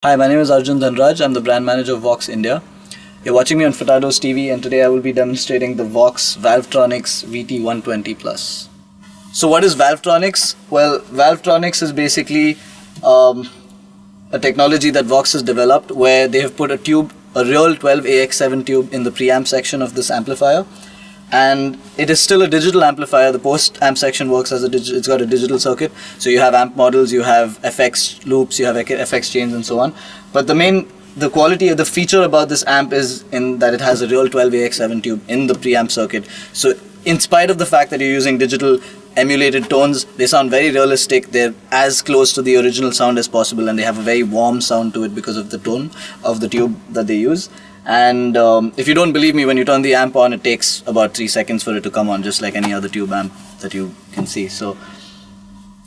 Hi, my name is Arjun Dhanraj. I'm the brand manager of VOX India. You're watching me on Furtados TV, and today I will be demonstrating the VOX Valvetronix VT 120 Plus. So what is Valvetronics? Well, Valvetronics is basically a technology that VOX has developed where they have put a real 12AX7 tube in the preamp section of this amplifier. And it is still a digital amplifier. The post amp section works as it's got a digital circuit. So you have amp models, you have FX loops, you have FX chains and so on. But the quality of the feature about this amp is in that it has a real 12AX7 tube in the preamp circuit. So in spite of the fact that you're using digital emulated tones, they sound very realistic. They're as close to the original sound as possible, and they have a very warm sound to it because of the tone of the tube that they use. And if you don't believe me, when you turn the amp on, it takes about 3 seconds for it to come on, just like any other tube amp that you can see. So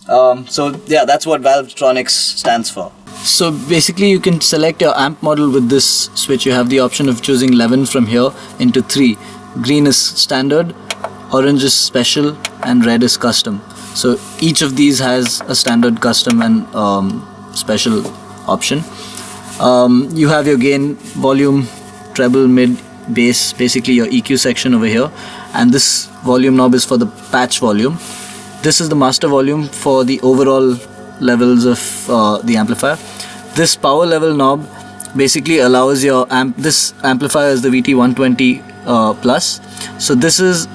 yeah, that's what Valvetronics stands for. So basically you can select your amp model with this switch. You have the option of choosing 11 from here into 3. Green is standard, orange is special, and red is custom. So each of these has a standard, custom, and special option. You have your gain, volume, treble, mid, bass, basically your EQ section over here, and this volume knob is for the patch volume. This is the master volume for the overall levels of the amplifier. This power level knob basically allows your this amplifier is the VT 120 plus. So this is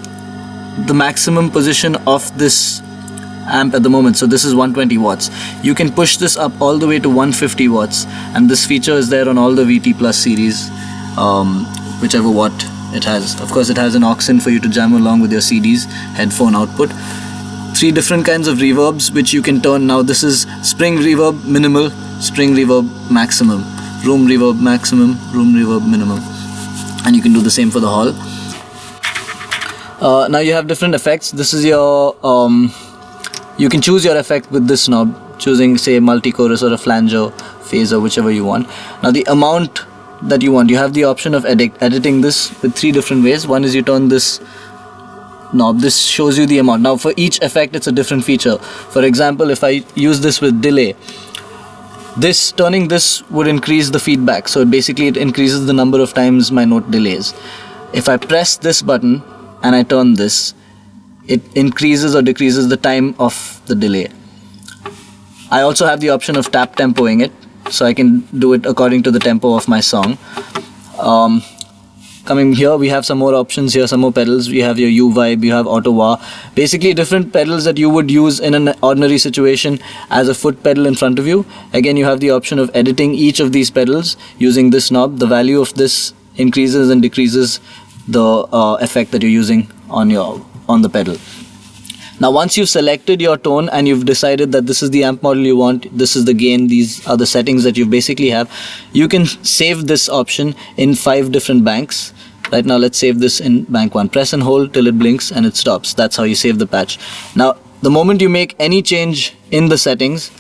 the maximum position of this amp at the moment. So this is 120 watts. You can push this up all the way to 150 watts, and this feature is there on all the VT Plus series, whichever watt it has. Of course, it has an aux in for you to jam along with your CDs, headphone output. 3 different kinds of reverbs which you can turn. Now this is spring reverb minimal, spring reverb maximum, room reverb maximum, room reverb minimum, and you can do the same for the hall. Now you have different effects. This is your you can choose your effect with this knob, choosing say multi-chorus or a flanger, phaser, whichever you want. Now the amount that you want, you have the option of editing this with 3 different ways. One is you turn this knob, this shows you the amount. Now for each effect it's a different feature. For example, if I use this with delay, turning this would increase the feedback. So basically it increases the number of times my note delays. If I press this button and I turn this, it increases or decreases the time of the delay. I also have the option of tap tempoing it, so I can do it according to the tempo of my song. Coming here, we have some more options here, some more pedals. We have your U vibe, you have auto wah. Basically different pedals that you would use in an ordinary situation as a foot pedal in front of you. Again, you have the option of editing each of these pedals using this knob. The value of this increases and decreases the effect that you're using on the pedal. Now once you've selected your tone and you've decided that this is the amp model you want, this is the gain, these are the settings that you basically have, you can save this option in 5 different banks. Right now let's save this in bank 1. Press and hold till it blinks and it stops. That's how you save the patch. Now the moment you make any change in the settings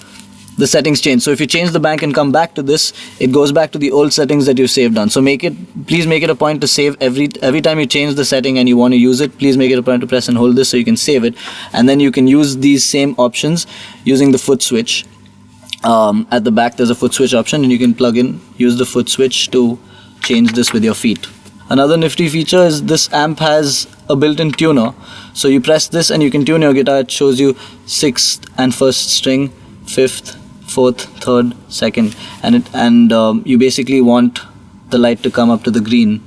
change. So if you change the bank and come back to this, it goes back to the old settings that you saved on. So please make it a point to save every time you change the setting and you want to use it, please make it a point to press and hold this so you can save it. And then you can use these same options using the foot switch. At the back there's a foot switch option, and you can use the foot switch to change this with your feet. Another nifty feature is this amp has a built-in tuner. So you press this and you can tune your guitar. It shows you 6th and 1st string, 5th, 4th, 3rd, 2nd, and you basically want the light to come up to the green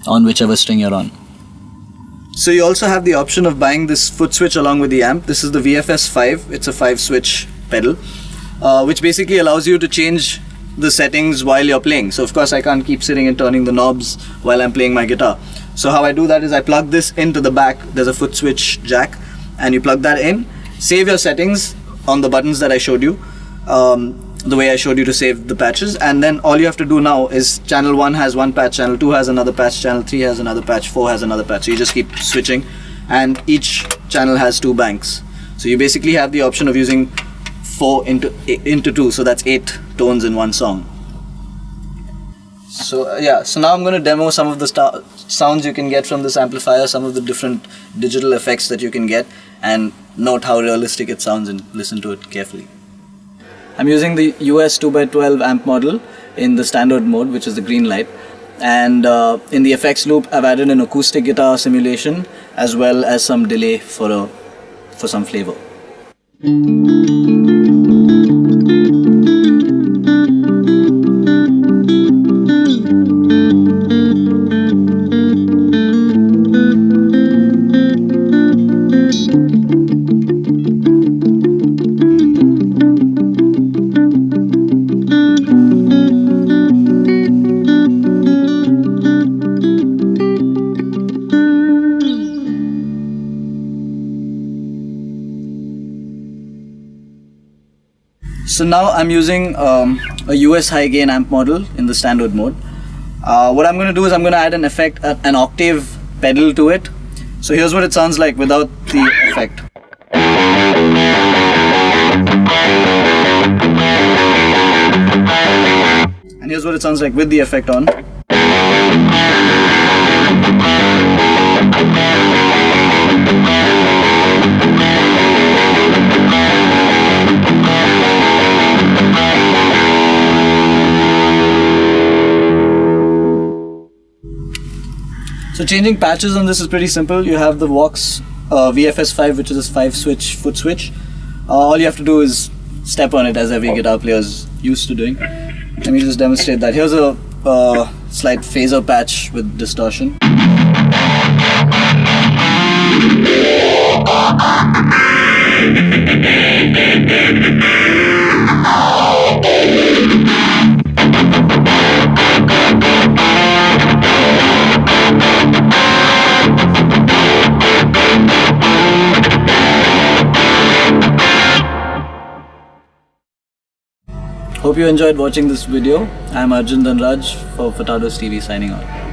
on whichever string you're on. So you also have the option of buying this foot switch along with the amp. This is the VFS 5. It's a 5-switch pedal, which basically allows you to change the settings while you're playing. So of course I can't keep sitting and turning the knobs while I'm playing my guitar. So how I do that is I plug this into the back. There's a foot switch jack, and you plug that in, save your settings on the buttons that I showed you, the way I showed you to save the patches, and then all you have to do now is channel 1 has one patch, channel 2 has another patch, channel 3 has another patch, 4 has another patch. So you just keep switching, and each channel has 2 banks. So you basically have the option of using 4 into 2, so that's 8 tones in one song. So yeah, so now I'm going to demo some of the sounds you can get from this amplifier, some of the different digital effects that you can get, and note how realistic it sounds and listen to it carefully. I'm using the US 2x12 amp model in the standard mode, which is the green light. And in the effects loop, I've added an acoustic guitar simulation as well as some delay for some flavor. So now I'm using a US high gain amp model in the standard mode. What I'm going to do is I'm going to add an effect, an octave pedal to it. So here's what it sounds like without the effect. And here's what it sounds like with the effect on. So changing patches on this is pretty simple. You have the VOX VFS5, which is a 5-switch foot switch. All you have to do is step on it, as every guitar player is used to doing. Let me just demonstrate that. Here's a slight phaser patch with distortion. Hope you enjoyed watching this video. I'm Arjun Dhanraj for Furtados TV signing out.